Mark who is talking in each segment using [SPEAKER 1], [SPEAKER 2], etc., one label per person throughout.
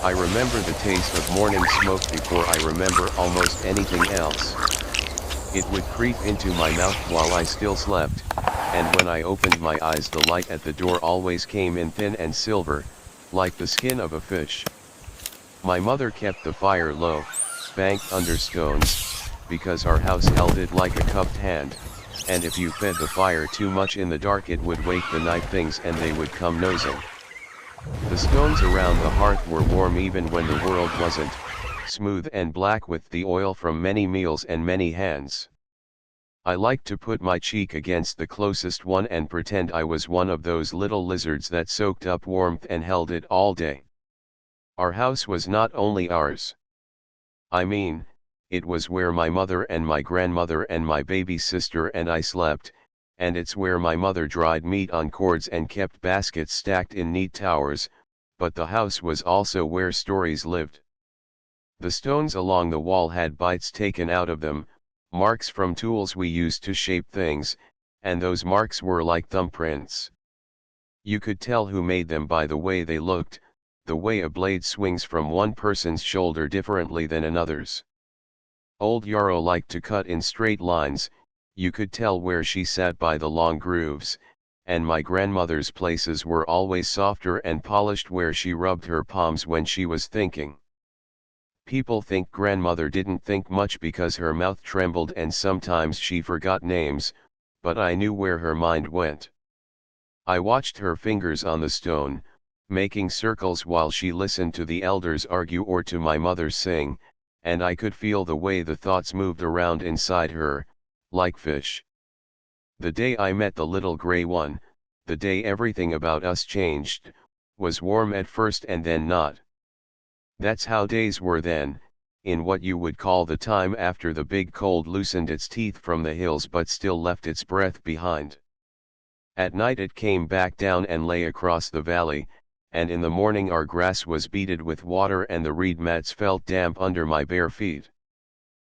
[SPEAKER 1] I remember the taste of morning smoke before I remember almost anything else. It would creep into my mouth while I still slept, and when I opened my eyes the light at the door always came in thin and silver, like the skin of a fish. My mother kept the fire low, banked under stones, because our house held it like a cupped hand, and if you fed the fire too much in the dark it would wake the night things and they would come nosing. The stones around the hearth were warm even when the world wasn't, smooth and black with the oil from many meals and many hands. I liked to put my cheek against the closest one and pretend I was one of those little lizards that soaked up warmth and held it all day. Our house was not only ours. I mean, it was where my mother and my grandmother and my baby sister and I slept, and it's where my mother dried meat on cords and kept baskets stacked in neat towers, but the house was also where stories lived. The stones along the wall had bites taken out of them, marks from tools we used to shape things, and those marks were like thumbprints. You could tell who made them by the way they looked, the way a blade swings from one person's shoulder differently than another's. Old Yarrow liked to cut in straight lines, you could tell where she sat by the long grooves, and my grandmother's places were always softer and polished where she rubbed her palms when she was thinking. People think grandmother didn't think much because her mouth trembled and sometimes she forgot names, but I knew where her mind went. I watched her fingers on the stone, making circles while she listened to the elders argue or to my mother sing, and I could feel the way the thoughts moved around inside her, like fish. The day I met the little gray one, the day everything about us changed, was warm at first and then not. That's how days were then, in what you would call the time after the big cold loosened its teeth from the hills but still left its breath behind. At night it came back down and lay across the valley, and in the morning our grass was beaded with water and the reed mats felt damp under my bare feet.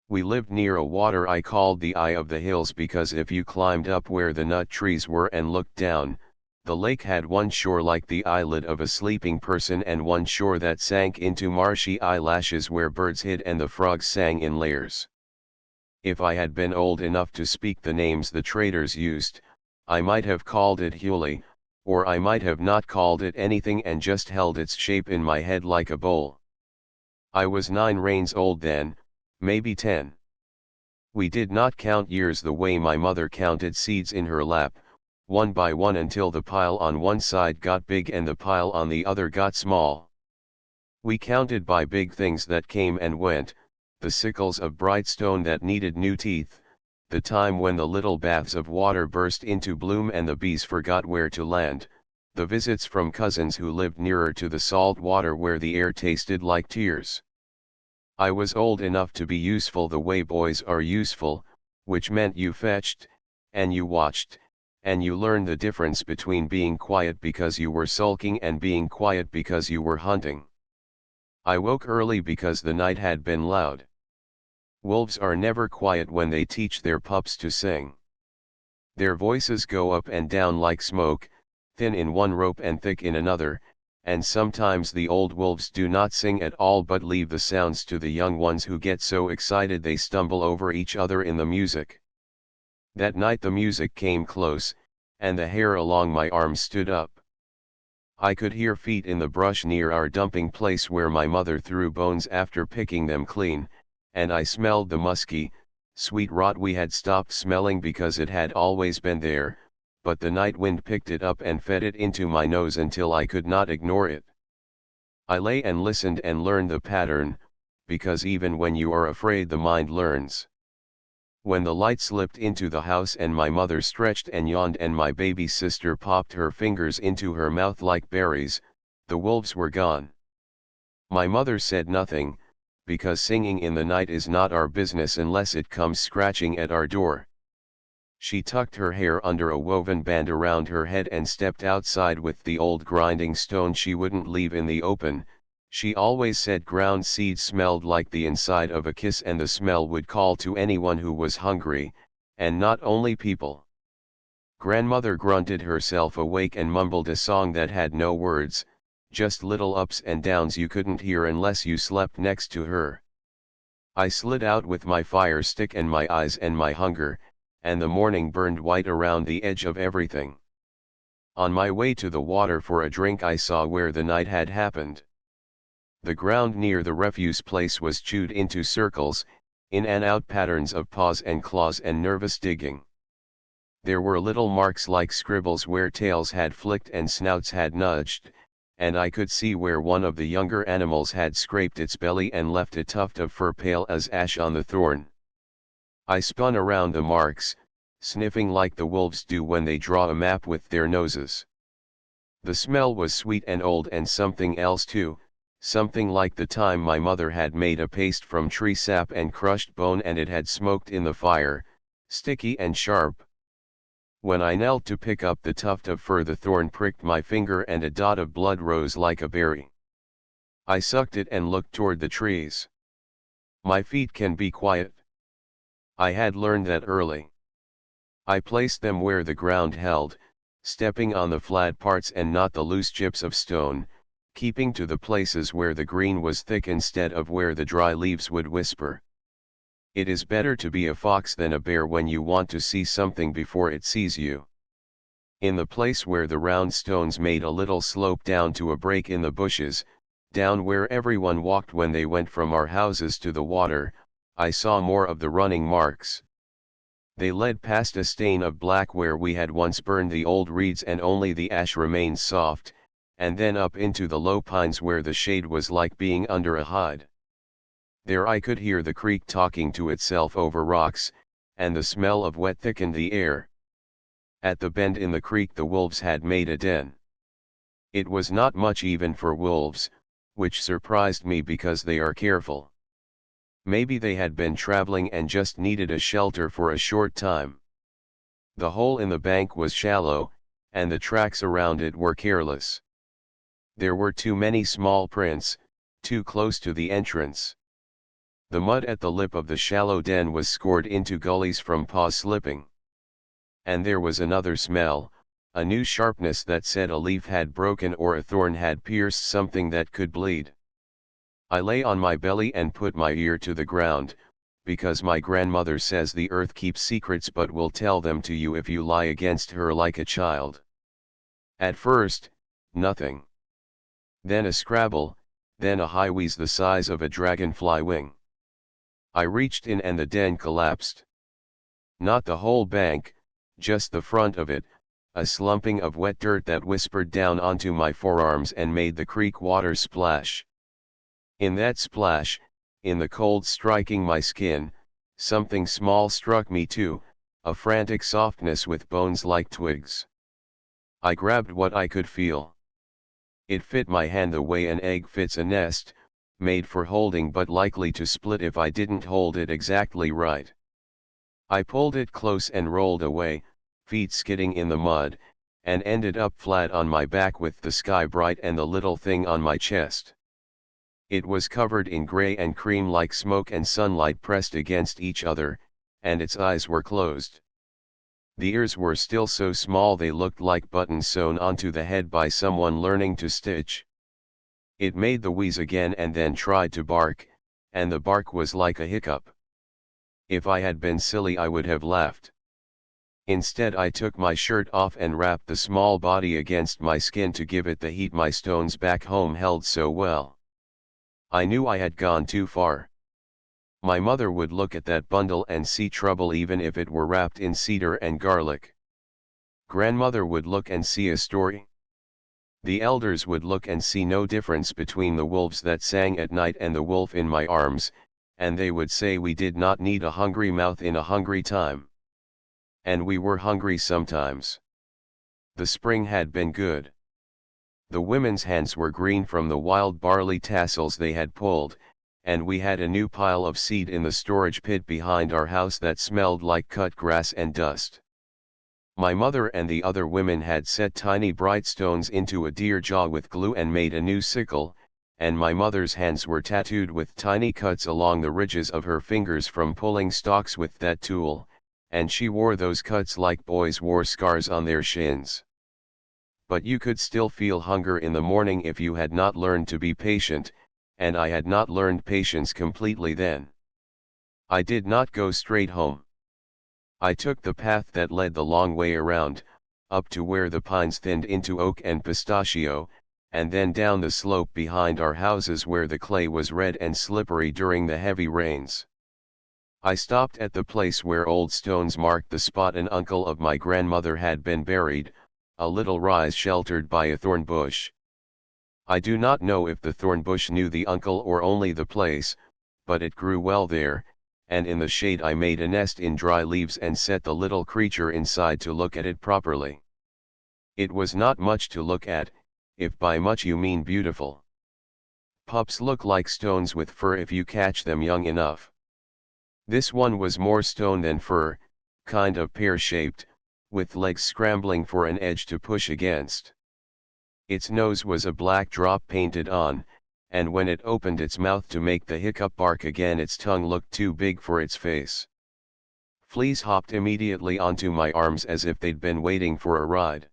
[SPEAKER 1] We lived near a water I called the Eye of the Hills because if you climbed up where the nut trees were and looked down, the lake had one shore like the eyelid of a sleeping person and one shore that sank into marshy eyelashes where birds hid and the frogs sang in layers. If I had been old enough to speak the names the traders used, I might have called it Hewley, or I might have not called it anything and just held its shape in my head like a bowl. I was 9 reigns old then, maybe 10. We did not count years the way my mother counted seeds in her lap, one by one until the pile on one side got big and the pile on the other got small. We counted by big things that came and went, the sickles of bright stone that needed new teeth, the time when the little baths of water burst into bloom and the bees forgot where to land, the visits from cousins who lived nearer to the salt water where the air tasted like tears. I was old enough to be useful the way boys are useful, which meant you fetched, and you watched, and you learned the difference between being quiet because you were sulking and being quiet because you were hunting. I woke early because the night had been loud. Wolves are never quiet when they teach their pups to sing. Their voices go up and down like smoke, thin in one rope and thick in another, and sometimes the old wolves do not sing at all but leave the sounds to the young ones who get so excited they stumble over each other in the music. That night the music came close, and the hair along my arms stood up. I could hear feet in the brush near our dumping place where my mother threw bones after picking them clean, and I smelled the musky, sweet rot we had stopped smelling because it had always been there, but the night wind picked it up and fed it into my nose until I could not ignore it. I lay and listened and learned the pattern, because even when you are afraid the mind learns. When the light slipped into the house and my mother stretched and yawned and my baby sister popped her fingers into her mouth like berries, the wolves were gone. My mother said nothing, because singing in the night is not our business unless it comes scratching at our door. She tucked her hair under a woven band around her head and stepped outside with the old grinding stone she wouldn't leave in the open. She always said ground seeds smelled like the inside of a kiss and the smell would call to anyone who was hungry, and not only people. Grandmother grunted herself awake and mumbled a song that had no words, just little ups and downs you couldn't hear unless you slept next to her. I slid out with my fire stick and my eyes and my hunger, and the morning burned white around the edge of everything. On my way to the water for a drink I saw where the night had happened. The ground near the refuse place was chewed into circles, in and out patterns of paws and claws and nervous digging. There were little marks like scribbles where tails had flicked and snouts had nudged, and I could see where one of the younger animals had scraped its belly and left a tuft of fur pale as ash on the thorn. I spun around the marks, sniffing like the wolves do when they draw a map with their noses. The smell was sweet and old and something else too, something like the time my mother had made a paste from tree sap and crushed bone and it had smoked in the fire, sticky and sharp. When I knelt to pick up the tuft of fur the thorn pricked my finger and a dot of blood rose like a berry. I sucked it and looked toward the trees. My feet can be quiet. I had learned that early. I placed them where the ground held, stepping on the flat parts and not the loose chips of stone, keeping to the places where the green was thick instead of where the dry leaves would whisper. It is better to be a fox than a bear when you want to see something before it sees you. In the place where the round stones made a little slope down to a break in the bushes, down where everyone walked when they went from our houses to the water, I saw more of the running marks. They led past a stain of black where we had once burned the old reeds and only the ash remained soft, and then up into the low pines where the shade was like being under a hide. There I could hear the creek talking to itself over rocks, and the smell of wet thickened the air. At the bend in the creek the wolves had made a den. It was not much even for wolves, which surprised me because they are careful. Maybe they had been traveling and just needed a shelter for a short time. The hole in the bank was shallow, and the tracks around it were careless. There were too many small prints, too close to the entrance. The mud at the lip of the shallow den was scored into gullies from paws slipping. And there was another smell, a new sharpness that said a leaf had broken or a thorn had pierced something that could bleed. I lay on my belly and put my ear to the ground, because my grandmother says the earth keeps secrets but will tell them to you if you lie against her like a child. At first, nothing. Then a scrabble, then a high wheeze the size of a dragonfly wing. I reached in and the den collapsed. Not the whole bank, just the front of it, a slumping of wet dirt that whispered down onto my forearms and made the creek water splash. In that splash, in the cold striking my skin, something small struck me too, a frantic softness with bones like twigs. I grabbed what I could feel. It fit my hand the way an egg fits a nest, made for holding but likely to split if I didn't hold it exactly right. I pulled it close and rolled away, feet skidding in the mud, and ended up flat on my back with the sky bright and the little thing on my chest. It was covered in gray and cream like smoke and sunlight pressed against each other, and its eyes were closed. The ears were still so small they looked like buttons sewn onto the head by someone learning to stitch. It made the wheeze again and then tried to bark, and the bark was like a hiccup. If I had been silly I would have laughed. Instead I took my shirt off and wrapped the small body against my skin to give it the heat my stones back home held so well. I knew I had gone too far. My mother would look at that bundle and see trouble even if it were wrapped in cedar and garlic. Grandmother would look and see a story. The elders would look and see no difference between the wolves that sang at night and the wolf in my arms, and they would say we did not need a hungry mouth in a hungry time. And we were hungry sometimes. The spring had been good. The women's hands were green from the wild barley tassels they had pulled, and we had a new pile of seed in the storage pit behind our house that smelled like cut grass and dust. My mother and the other women had set tiny bright stones into a deer jaw with glue and made a new sickle, and my mother's hands were tattooed with tiny cuts along the ridges of her fingers from pulling stalks with that tool, and she wore those cuts like boys wore scars on their shins. But you could still feel hunger in the morning if you had not learned to be patient, and I had not learned patience completely then. I did not go straight home. I took the path that led the long way around, up to where the pines thinned into oak and pistachio, and then down the slope behind our houses where the clay was red and slippery during the heavy rains. I stopped at the place where old stones marked the spot an uncle of my grandmother had been buried, a little rise sheltered by a thorn bush. I do not know if the thorn bush knew the uncle or only the place, but it grew well there, and in the shade I made a nest in dry leaves and set the little creature inside to look at it properly. It was not much to look at, if by much you mean beautiful. Pups look like stones with fur if you catch them young enough. This one was more stone than fur, kind of pear-shaped, with legs scrambling for an edge to push against. Its nose was a black drop painted on, and when it opened its mouth to make the hiccup bark again its tongue looked too big for its face. Fleas hopped immediately onto my arms as if they'd been waiting for a ride.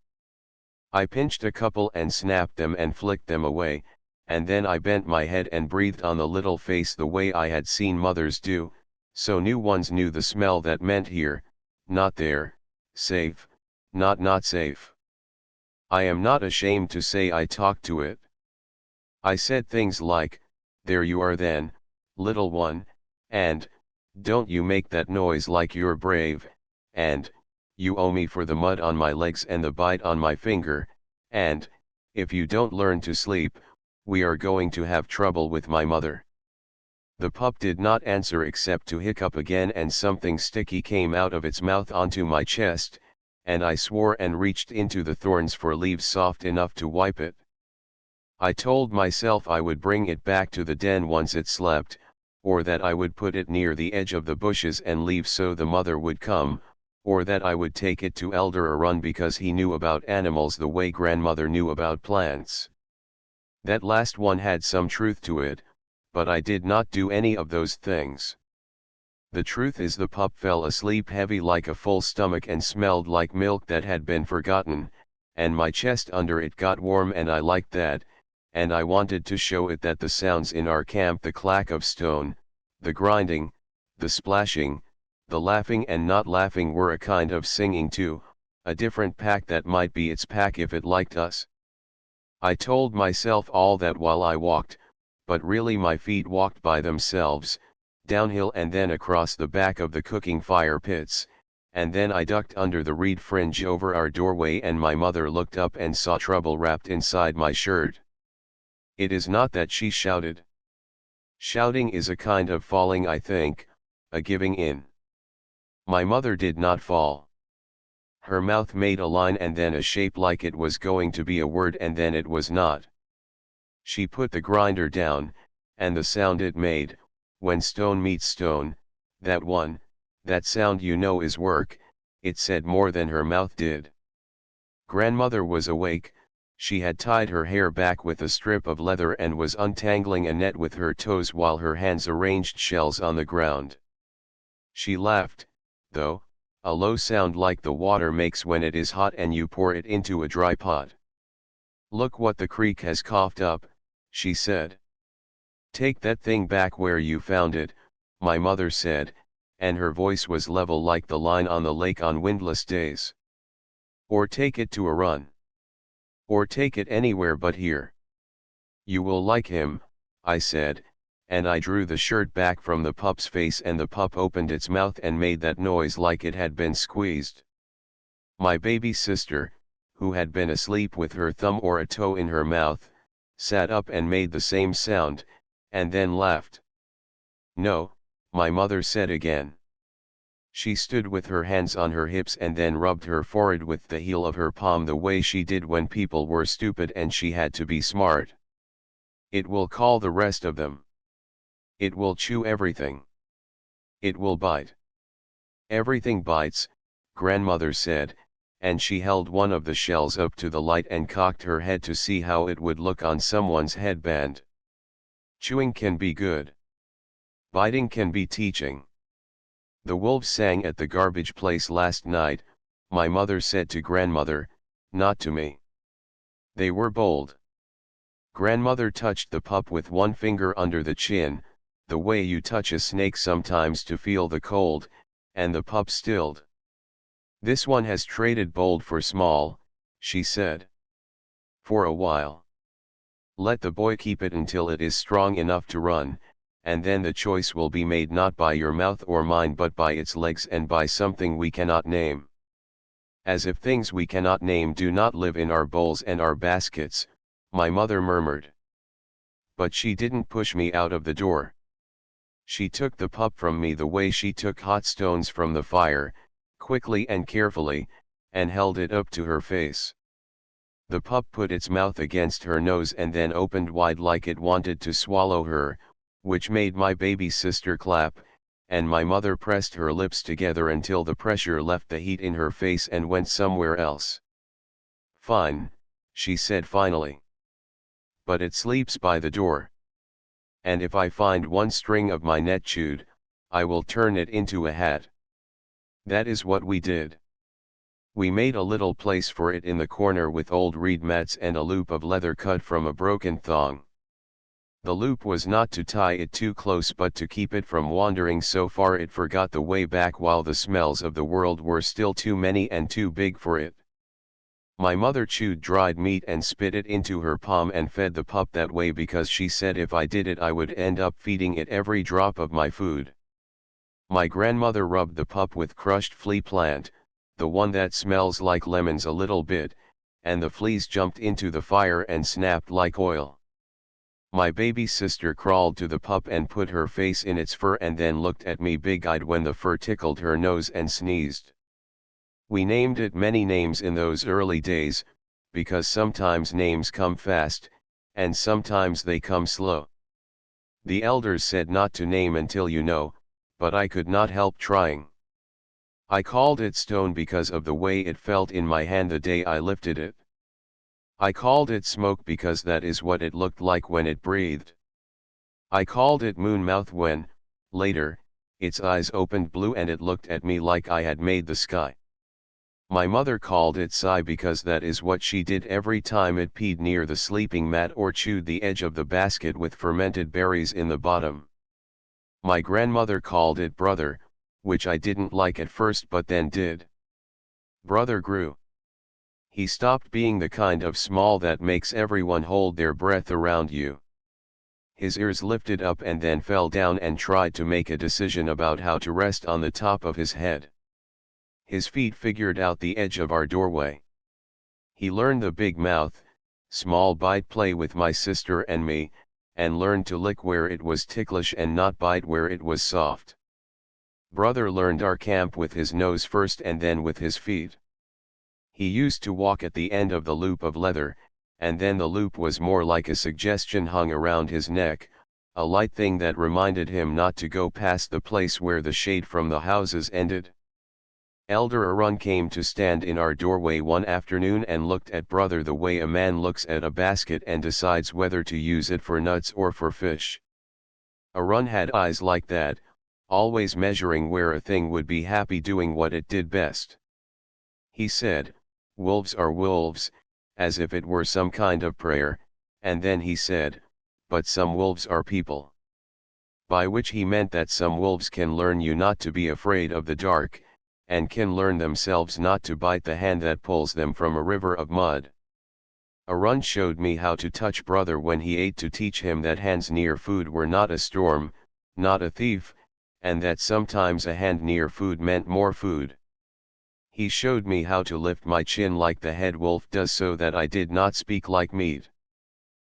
[SPEAKER 1] I pinched a couple and snapped them and flicked them away, and then I bent my head and breathed on the little face the way I had seen mothers do, so new ones knew the smell that meant here, not there, safe, not safe. I am not ashamed to say I talked to it. I said things like, "There you are then, little one," and, "Don't you make that noise like you're brave," and, "You owe me for the mud on my legs and the bite on my finger," and, "If you don't learn to sleep, we are going to have trouble with my mother." The pup did not answer except to hiccup again, and something sticky came out of its mouth onto my chest, and I swore and reached into the thorns for leaves soft enough to wipe it. I told myself I would bring it back to the den once it slept, or that I would put it near the edge of the bushes and leave so the mother would come, or that I would take it to Elder Arun because he knew about animals the way grandmother knew about plants. That last one had some truth to it, but I did not do any of those things. The truth is the pup fell asleep heavy like a full stomach and smelled like milk that had been forgotten, and my chest under it got warm and I liked that, and I wanted to show it that the sounds in our camp, the clack of stone, the grinding, the splashing, the laughing and not laughing were a kind of singing too, a different pack that might be its pack if it liked us. I told myself all that while I walked, but really my feet walked by themselves, downhill and then across the back of the cooking fire pits, and then I ducked under the reed fringe over our doorway and my mother looked up and saw trouble wrapped inside my shirt. It is not that she shouted. Shouting is a kind of falling, I think, a giving in. My mother did not fall. Her mouth made a line and then a shape like it was going to be a word and then it was not. She put the grinder down, and the sound it made, when stone meets stone, that one, that sound you know is work, it said more than her mouth did. Grandmother was awake, she had tied her hair back with a strip of leather and was untangling a net with her toes while her hands arranged shells on the ground. She laughed, though, a low sound like the water makes when it is hot and you pour it into a dry pot. "Look what the creek has coughed up," she said. "Take that thing back where you found it," my mother said, and her voice was level like the line on the lake on windless days. "Or take it to a run. Or take it anywhere but here. You will like him," I said, and I drew the shirt back from the pup's face and the pup opened its mouth and made that noise like it had been squeezed. My baby sister, who had been asleep with her thumb or a toe in her mouth, sat up and made the same sound, and then laughed. "No," my mother said again. She stood with her hands on her hips and then rubbed her forehead with the heel of her palm the way she did when people were stupid and she had to be smart. "It will call the rest of them. It will chew everything. It will bite. Everything bites," grandmother said, and she held one of the shells up to the light and cocked her head to see how it would look on someone's headband. "Chewing can be good. Biting can be teaching. The wolves sang at the garbage place last night," my mother said to grandmother, not to me. They were bold. Grandmother touched the pup with one finger under the chin, the way you touch a snake sometimes to feel the cold, and the pup stilled. "This one has traded bold for small," she said. "For a while. Let the boy keep it until it is strong enough to run, and then the choice will be made not by your mouth or mine but by its legs and by something we cannot name." "As if things we cannot name do not live in our bowls and our baskets," my mother murmured. But she didn't push me out of the door. She took the pup from me the way she took hot stones from the fire, quickly and carefully, and held it up to her face. The pup put its mouth against her nose and then opened wide like it wanted to swallow her, which made my baby sister clap, and my mother pressed her lips together until the pressure left the heat in her face and went somewhere else. "Fine," she said finally. "But it sleeps by the door. And if I find one string of my net chewed, I will turn it into a hat." That is what we did. We made a little place for it in the corner with old reed mats and a loop of leather cut from a broken thong. The loop was not to tie it too close but to keep it from wandering so far it forgot the way back while the smells of the world were still too many and too big for it. My mother chewed dried meat and spit it into her palm and fed the pup that way because she said if I did it I would end up feeding it every drop of my food. My grandmother rubbed the pup with crushed flea plant, the one that smells like lemons a little bit, and the fleas jumped into the fire and snapped like oil. My baby sister crawled to the pup and put her face in its fur and then looked at me big-eyed when the fur tickled her nose and sneezed. We named it many names in those early days, because sometimes names come fast, and sometimes they come slow. The elders said not to name until you know, but I could not help trying. I called it Stone because of the way it felt in my hand the day I lifted it. I called it Smoke because that is what it looked like when it breathed. I called it Moon Mouth when, later, its eyes opened blue and it looked at me like I had made the sky. My mother called it Sigh because that is what she did every time it peed near the sleeping mat or chewed the edge of the basket with fermented berries in the bottom. My grandmother called it Brother, which I didn't like at first but then did. Brother grew. He stopped being the kind of small that makes everyone hold their breath around you. His ears lifted up and then fell down and tried to make a decision about how to rest on the top of his head. His feet figured out the edge of our doorway. He learned the big mouth, small bite play with my sister and me, and learned to lick where it was ticklish and not bite where it was soft. Brother learned our camp with his nose first and then with his feet. He used to walk at the end of the loop of leather, and then the loop was more like a suggestion hung around his neck, a light thing that reminded him not to go past the place where the shade from the houses ended. Elder Arun came to stand in our doorway one afternoon and looked at Brother the way a man looks at a basket and decides whether to use it for nuts or for fish. Arun had eyes like that, always measuring where a thing would be happy doing what it did best. He said, "Wolves are wolves," as if it were some kind of prayer, and then he said, "But some wolves are people." By which he meant that some wolves can learn you not to be afraid of the dark, and can learn themselves not to bite the hand that pulls them from a river of mud. Arun showed me how to touch Brother when he ate to teach him that hands near food were not a storm, not a thief, and that sometimes a hand near food meant more food. He showed me how to lift my chin like the head wolf does so that I did not speak like meat.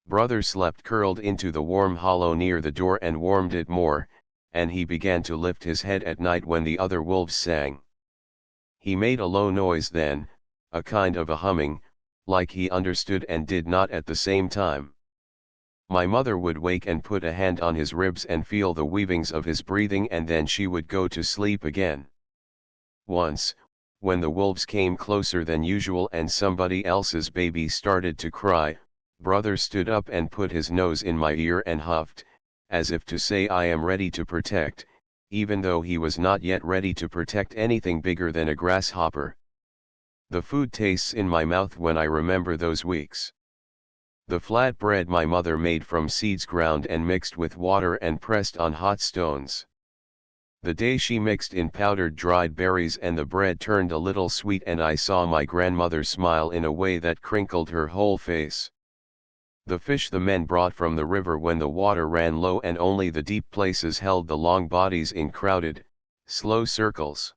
[SPEAKER 1] Brother slept curled into the warm hollow near the door and warmed it more, and he began to lift his head at night when the other wolves sang. He made a low noise then, a kind of a humming, like he understood and did not at the same time. My mother would wake and put a hand on his ribs and feel the weavings of his breathing and then she would go to sleep again. Once, when the wolves came closer than usual and somebody else's baby started to cry, Brother stood up and put his nose in my ear and huffed, as if to say I am ready to protect, even though he was not yet ready to protect anything bigger than a grasshopper. The food tastes in my mouth when I remember those weeks. The flat bread my mother made from seeds ground and mixed with water and pressed on hot stones. The day she mixed in powdered dried berries and the bread turned a little sweet, and I saw my grandmother smile in a way that crinkled her whole face. The fish the men brought from the river when the water ran low and only the deep places held the long bodies in crowded, slow circles.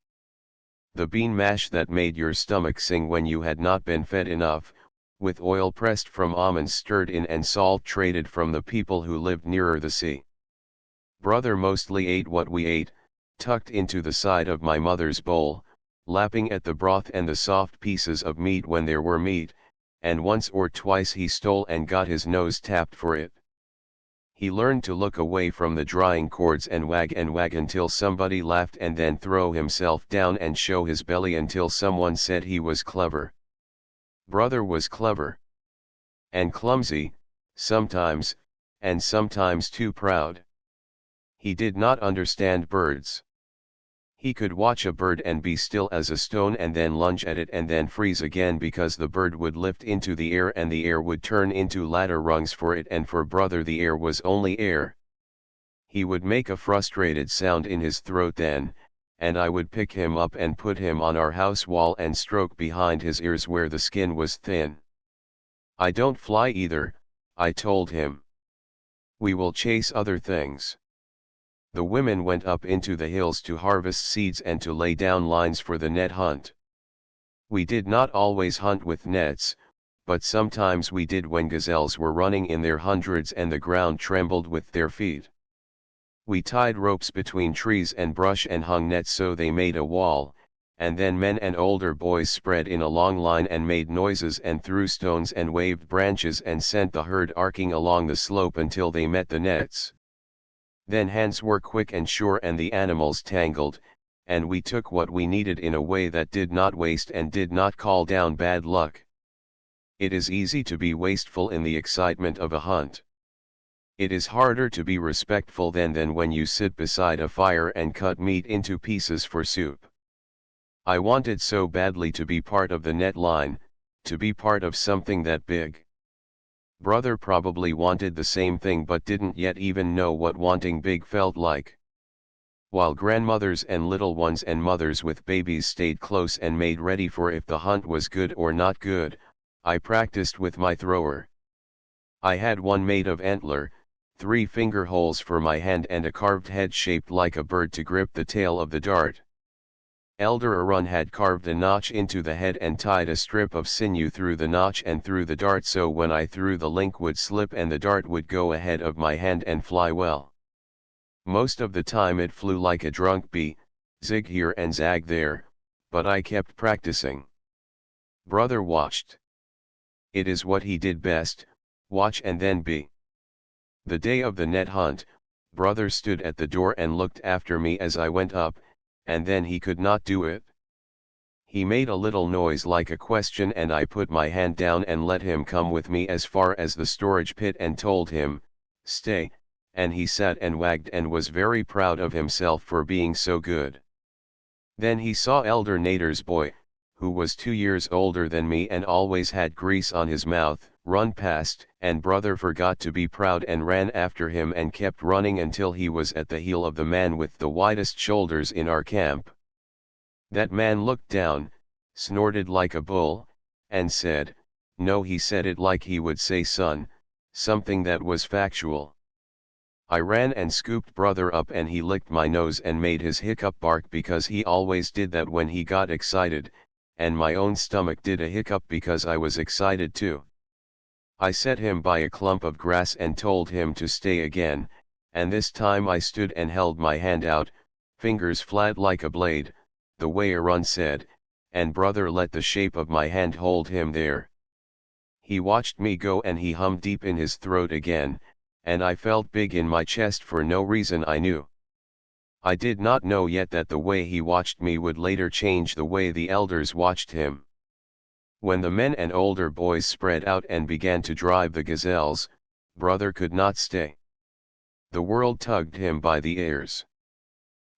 [SPEAKER 1] The bean mash that made your stomach sing when you had not been fed enough, with oil pressed from almonds stirred in and salt traded from the people who lived nearer the sea. Brother mostly ate what we ate, tucked into the side of my mother's bowl, lapping at the broth and the soft pieces of meat when there were meat, and once or twice he stole and got his nose tapped for it. He learned to look away from the drying cords and wag until somebody laughed, and then throw himself down and show his belly until someone said he was clever. Brother was clever. And clumsy, sometimes, and sometimes too proud. He did not understand birds. He could watch a bird and be still as a stone and then lunge at it and then freeze again because the bird would lift into the air and the air would turn into ladder rungs for it, and for brother the air was only air. He would make a frustrated sound in his throat then, and I would pick him up and put him on our house wall and stroke behind his ears where the skin was thin. I don't fly either, I told him. We will chase other things. The women went up into the hills to harvest seeds and to lay down lines for the net hunt. We did not always hunt with nets, but sometimes we did when gazelles were running in their hundreds and the ground trembled with their feet. We tied ropes between trees and brush and hung nets so they made a wall, and then men and older boys spread in a long line and made noises and threw stones and waved branches and sent the herd arcing along the slope until they met the nets. Then hands were quick and sure and the animals tangled, and we took what we needed in a way that did not waste and did not call down bad luck. It is easy to be wasteful in the excitement of a hunt. It is harder to be respectful than when you sit beside a fire and cut meat into pieces for soup. I wanted so badly to be part of the net line, to be part of something that big. Brother probably wanted the same thing but didn't yet even know what wanting big felt like. While grandmothers and little ones and mothers with babies stayed close and made ready for if the hunt was good or not good, I practiced with my thrower. I had one made of antler, 3 finger holes for my hand and a carved head shaped like a bird to grip the tail of the dart. Elder Arun had carved a notch into the head and tied a strip of sinew through the notch and through the dart so when I threw the link would slip and the dart would go ahead of my hand and fly well. Most of the time it flew like a drunk bee, zig here and zag there, but I kept practicing. Brother watched. It is what he did best, watch and then be. The day of the net hunt, brother stood at the door and looked after me as I went up, and then he could not do it. He made a little noise like a question and I put my hand down and let him come with me as far as the storage pit and told him, stay, and he sat and wagged and was very proud of himself for being so good. Then he saw Elder Nader's boy, who was 2 years older than me and always had grease on his mouth, run past, and brother forgot to be proud and ran after him and kept running until he was at the heel of the man with the widest shoulders in our camp. That man looked down, snorted like a bull, and said, no, he said it like he would say son, something that was factual. I ran and scooped brother up and he licked my nose and made his hiccup bark because he always did that when he got excited, and my own stomach did a hiccup because I was excited too. I set him by a clump of grass and told him to stay again, and this time I stood and held my hand out, fingers flat like a blade, the way Arun said, and brother let the shape of my hand hold him there. He watched me go and he hummed deep in his throat again, and I felt big in my chest for no reason I knew. I did not know yet that the way he watched me would later change the way the elders watched him. When the men and older boys spread out and began to drive the gazelles, brother could not stay. The world tugged him by the ears.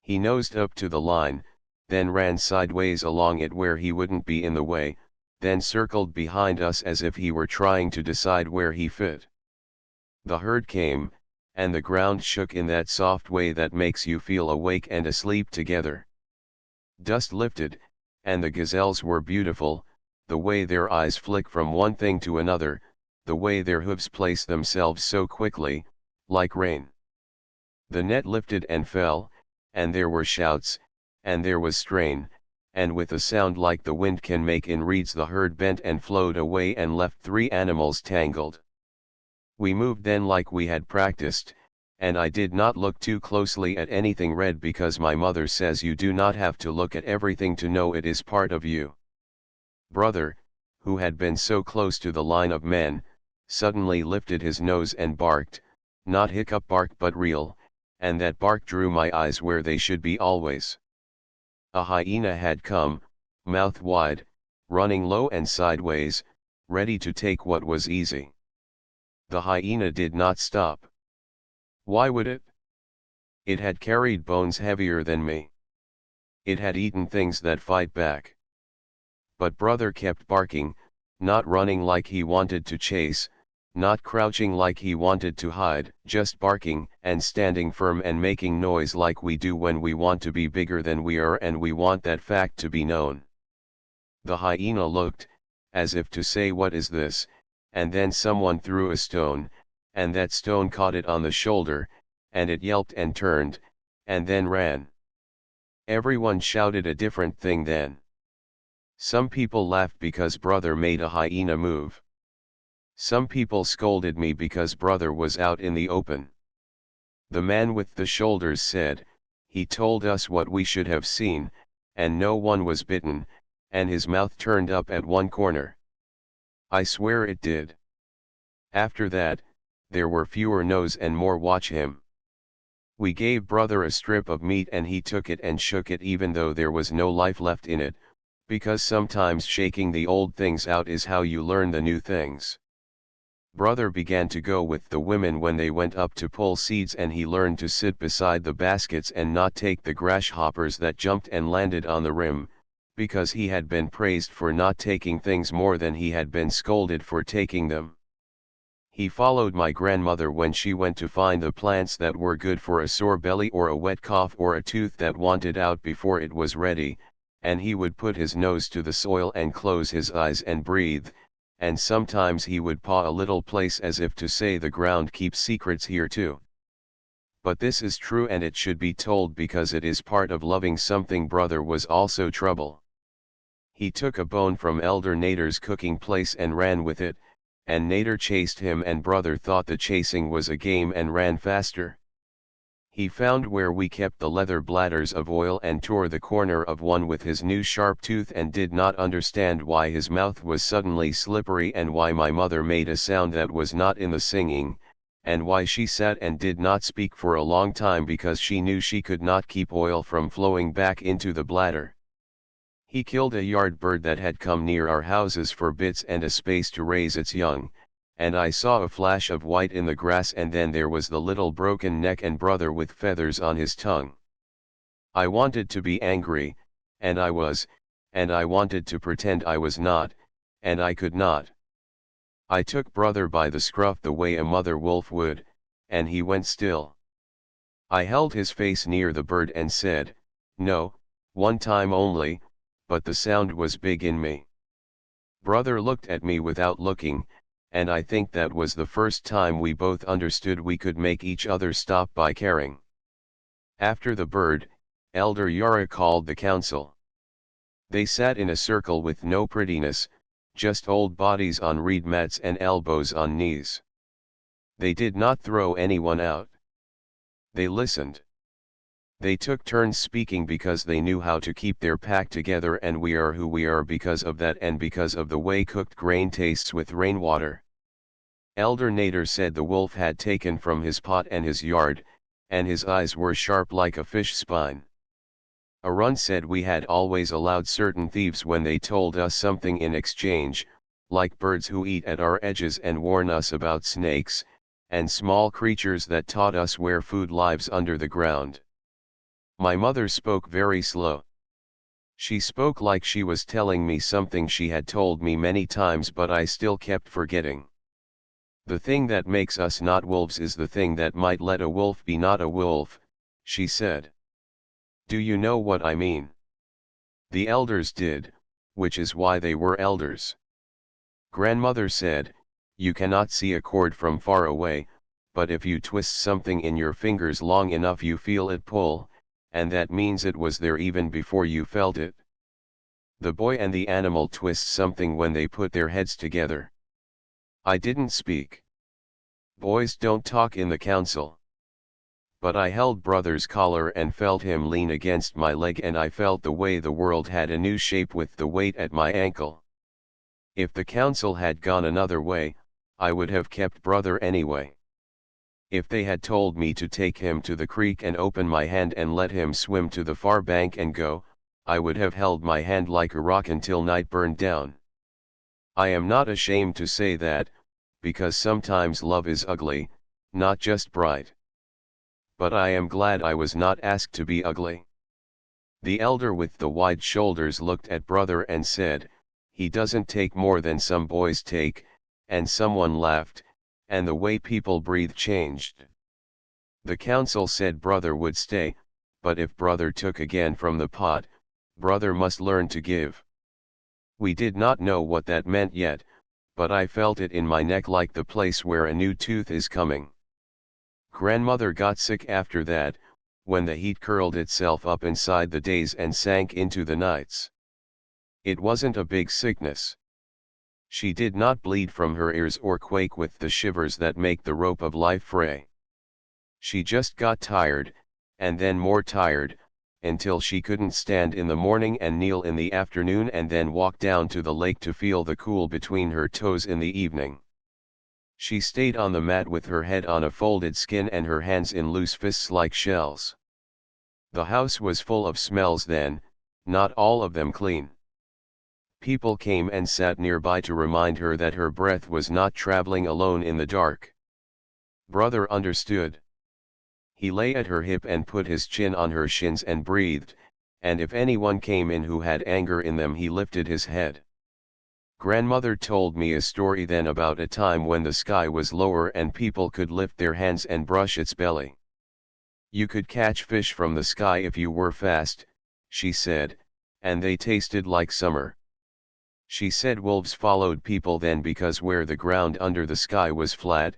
[SPEAKER 1] He nosed up to the line, then ran sideways along it where he wouldn't be in the way, then circled behind us as if he were trying to decide where he fit. The herd came, and the ground shook in that soft way that makes you feel awake and asleep together. Dust lifted, and the gazelles were beautiful, the way their eyes flick from one thing to another, the way their hooves place themselves so quickly, like rain. The net lifted and fell, and there were shouts, and there was strain, and with a sound like the wind can make in reeds the herd bent and flowed away and left 3 animals tangled. We moved then like we had practiced, and I did not look too closely at anything red because my mother says you do not have to look at everything to know it is part of you. Brother, who had been so close to the line of men, suddenly lifted his nose and barked, not hiccup bark but real, and that bark drew my eyes where they should be always. A hyena had come, mouth wide, running low and sideways, ready to take what was easy. The hyena did not stop. Why would it? It had carried bones heavier than me. It had eaten things that fight back. But brother kept barking, not running like he wanted to chase, not crouching like he wanted to hide, just barking and standing firm and making noise like we do when we want to be bigger than we are and we want that fact to be known. The hyena looked, as if to say what is this, and then someone threw a stone, and that stone caught it on the shoulder, and it yelped and turned, and then ran. Everyone shouted a different thing then. Some people laughed because brother made a hyena move. Some people scolded me because brother was out in the open. The man with the shoulders said, he told us what we should have seen, and no one was bitten, and his mouth turned up at one corner. I swear it did. After that, there were fewer no's and more watch him. We gave brother a strip of meat and he took it and shook it even though there was no life left in it, because sometimes shaking the old things out is how you learn the new things. Brother began to go with the women when they went up to pull seeds and he learned to sit beside the baskets and not take the grasshoppers that jumped and landed on the rim, because he had been praised for not taking things more than he had been scolded for taking them. He followed my grandmother when she went to find the plants that were good for a sore belly or a wet cough or a tooth that wanted out before it was ready, and he would put his nose to the soil and close his eyes and breathe, and sometimes he would paw a little place as if to say the ground keeps secrets here too. But this is true and it should be told because it is part of loving something. Brother was also trouble. He took a bone from Elder Nader's cooking place and ran with it, and Nader chased him and brother thought the chasing was a game and ran faster. He found where we kept the leather bladders of oil and tore the corner of one with his new sharp tooth and did not understand why his mouth was suddenly slippery and why my mother made a sound that was not in the singing, and why she sat and did not speak for a long time because she knew she could not keep oil from flowing back into the bladder. He killed a yard bird that had come near our houses for bits and a space to raise its young, and I saw a flash of white in the grass and then there was the little broken neck and brother with feathers on his tongue. I wanted to be angry, and I was, and I wanted to pretend I was not, and I could not. I took brother by the scruff the way a mother wolf would, and he went still. I held his face near the bird and said, "No, one time only," but the sound was big in me. Brother looked at me without looking, and I think that was the first time we both understood we could make each other stop by caring. After the bird, Elder Yara called the council. They sat in a circle with no prettiness, just old bodies on reed mats and elbows on knees. They did not throw anyone out. They listened. They took turns speaking because they knew how to keep their pack together, and we are who we are because of that and because of the way cooked grain tastes with rainwater. Elder Nader said the wolf had taken from his pot and his yard, and his eyes were sharp like a fish spine. Arun said we had always allowed certain thieves when they told us something in exchange, like birds who eat at our edges and warn us about snakes, and small creatures that taught us where food lives under the ground. My mother spoke very slow. She spoke like she was telling me something she had told me many times, but I still kept forgetting. The thing that makes us not wolves is the thing that might let a wolf be not a wolf, she said. Do you know what I mean? The elders did, which is why they were elders. Grandmother said, you cannot see a cord from far away, but if you twist something in your fingers long enough you feel it pull, and that means it was there even before you felt it. The boy and the animal twist something when they put their heads together. I didn't speak. Boys don't talk in the council. But I held brother's collar and felt him lean against my leg, and I felt the way the world had a new shape with the weight at my ankle. If the council had gone another way, I would have kept brother anyway. If they had told me to take him to the creek and open my hand and let him swim to the far bank and go, I would have held my hand like a rock until night burned down. I am not ashamed to say that, because sometimes love is ugly, not just bright. But I am glad I was not asked to be ugly. The elder with the wide shoulders looked at brother and said, he doesn't take more than some boys take, and someone laughed, and the way people breathed changed. The council said brother would stay, but if brother took again from the pot, brother must learn to give. We did not know what that meant yet, but I felt it in my neck like the place where a new tooth is coming. Grandmother got sick after that, when the heat curled itself up inside the days and sank into the nights. It wasn't a big sickness. She did not bleed from her ears or quake with the shivers that make the rope of life fray. She just got tired, and then more tired, until she couldn't stand in the morning and kneel in the afternoon and then walk down to the lake to feel the cool between her toes in the evening. She stayed on the mat with her head on a folded skin and her hands in loose fists like shells. The house was full of smells then, not all of them clean. People came and sat nearby to remind her that her breath was not traveling alone in the dark. Brother understood. He lay at her hip and put his chin on her shins and breathed, and if anyone came in who had anger in them he lifted his head. Grandmother told me a story then about a time when the sky was lower and people could lift their hands and brush its belly. You could catch fish from the sky if you were fast, she said, and they tasted like summer. She said wolves followed people then because where the ground under the sky was flat,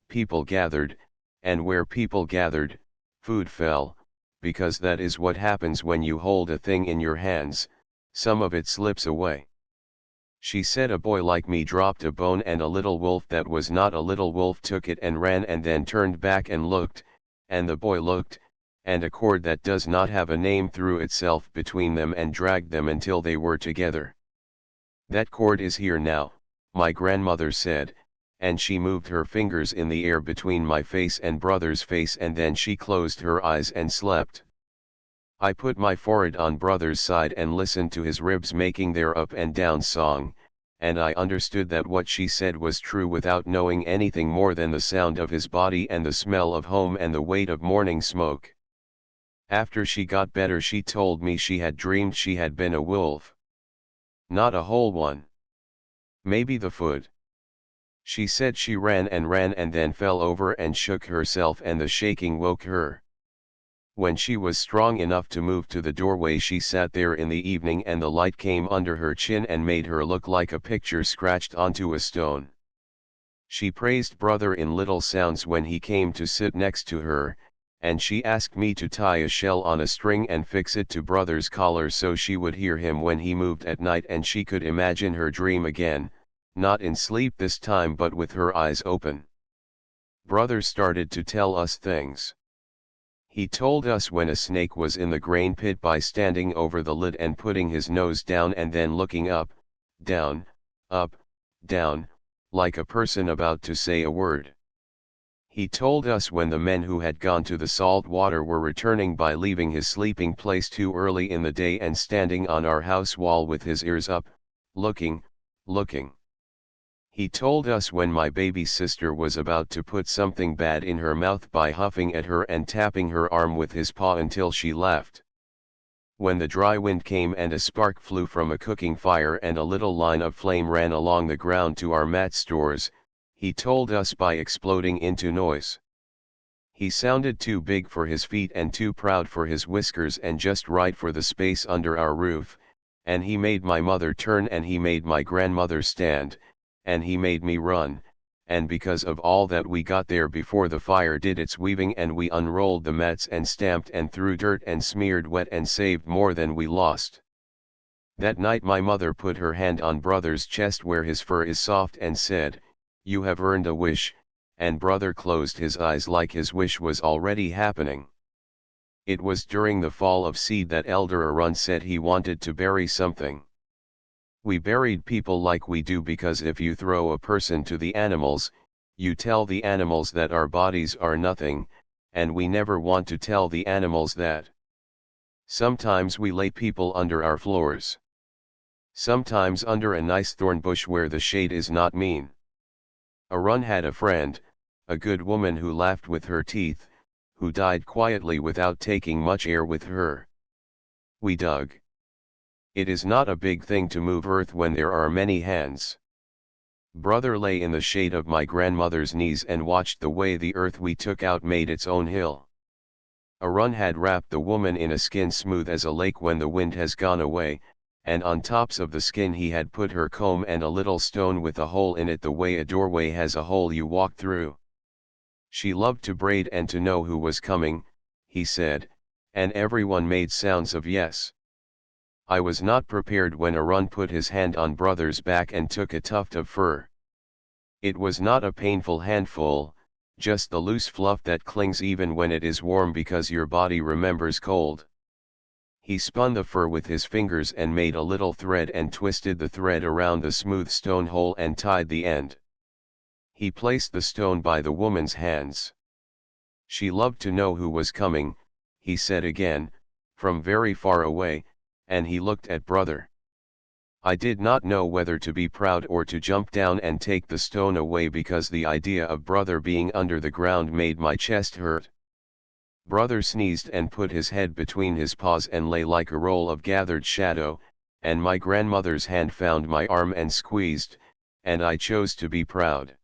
[SPEAKER 1] people gathered, and where people gathered, food fell, because that is what happens when you hold a thing in your hands, some of it slips away. She said a boy like me dropped a bone and a little wolf that was not a little wolf took it and ran and then turned back and looked, and the boy looked, and a cord that does not have a name threw itself between them and dragged them until they were together. That cord is here now, my grandmother said, and she moved her fingers in the air between my face and brother's face and then she closed her eyes and slept. I put my forehead on brother's side and listened to his ribs making their up and down song, and I understood that what she said was true without knowing anything more than the sound of his body and the smell of home and the weight of morning smoke. After she got better she told me she had dreamed she had been a wolf. Not a whole one. Maybe the foot. She said she ran and then fell over and shook herself and the shaking woke her. When she was strong enough to move to the doorway she sat there in the evening and the light came under her chin and made her look like a picture scratched onto a stone. She praised brother in little sounds when he came to sit next to her, and she asked me to tie a shell on a string and fix it to brother's collar so she would hear him when he moved at night and she could imagine her dream again, not in sleep this time but with her eyes open. Brother started to tell us things. He told us when a snake was in the grain pit by standing over the lid and putting his nose down and then looking up, down, like a person about to say a word. He told us when the men who had gone to the salt water were returning by leaving his sleeping place too early in the day and standing on our house wall with his ears up, looking. He told us when my baby sister was about to put something bad in her mouth by huffing at her and tapping her arm with his paw until she laughed. When the dry wind came and a spark flew from a cooking fire and a little line of flame ran along the ground to our mat stores, he told us by exploding into noise. He sounded too big for his feet and too proud for his whiskers and just right for the space under our roof, and he made my mother turn and he made my grandmother stand, and he made me run, and because of all that we got there before the fire did its weaving and we unrolled the mats and stamped and threw dirt and smeared wet and saved more than we lost. That night my mother put her hand on brother's chest where his fur is soft and said, "You have earned a wish," and brother closed his eyes like his wish was already happening. It was during the fall of seed that Elder Arun said he wanted to bury something. We buried people like we do because if you throw a person to the animals, you tell the animals that our bodies are nothing, and we never want to tell the animals that. Sometimes we lay people under our floors. Sometimes under a nice thorn bush where the shade is not mean. Arun had a friend, a good woman who laughed with her teeth, who died quietly without taking much air with her. We dug. It is not a big thing to move earth when there are many hands. Brother lay in the shade of my grandmother's knees and watched the way the earth we took out made its own hill. Arun had wrapped the woman in a skin smooth as a lake when the wind has gone away, and on tops of the skin he had put her comb and a little stone with a hole in it the way a doorway has a hole you walk through. She loved to braid and to know who was coming, he said, and everyone made sounds of yes. I was not prepared when Arun put his hand on brother's back and took a tuft of fur. It was not a painful handful, just the loose fluff that clings even when it is warm because your body remembers cold. He spun the fur with his fingers and made a little thread and twisted the thread around the smooth stone hole and tied the end. He placed the stone by the woman's hands. She loved to know who was coming, he said again, from very far away, and he looked at brother. I did not know whether to be proud or to jump down and take the stone away because the idea of brother being under the ground made my chest hurt. Brother sneezed and put his head between his paws and lay like a roll of gathered shadow, and my grandmother's hand found my arm and squeezed, and I chose to be proud.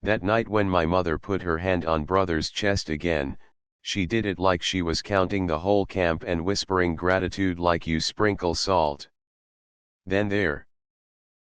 [SPEAKER 1] That night when my mother put her hand on brother's chest again, she did it like she was counting the whole camp and whispering gratitude like you sprinkle salt. Then there,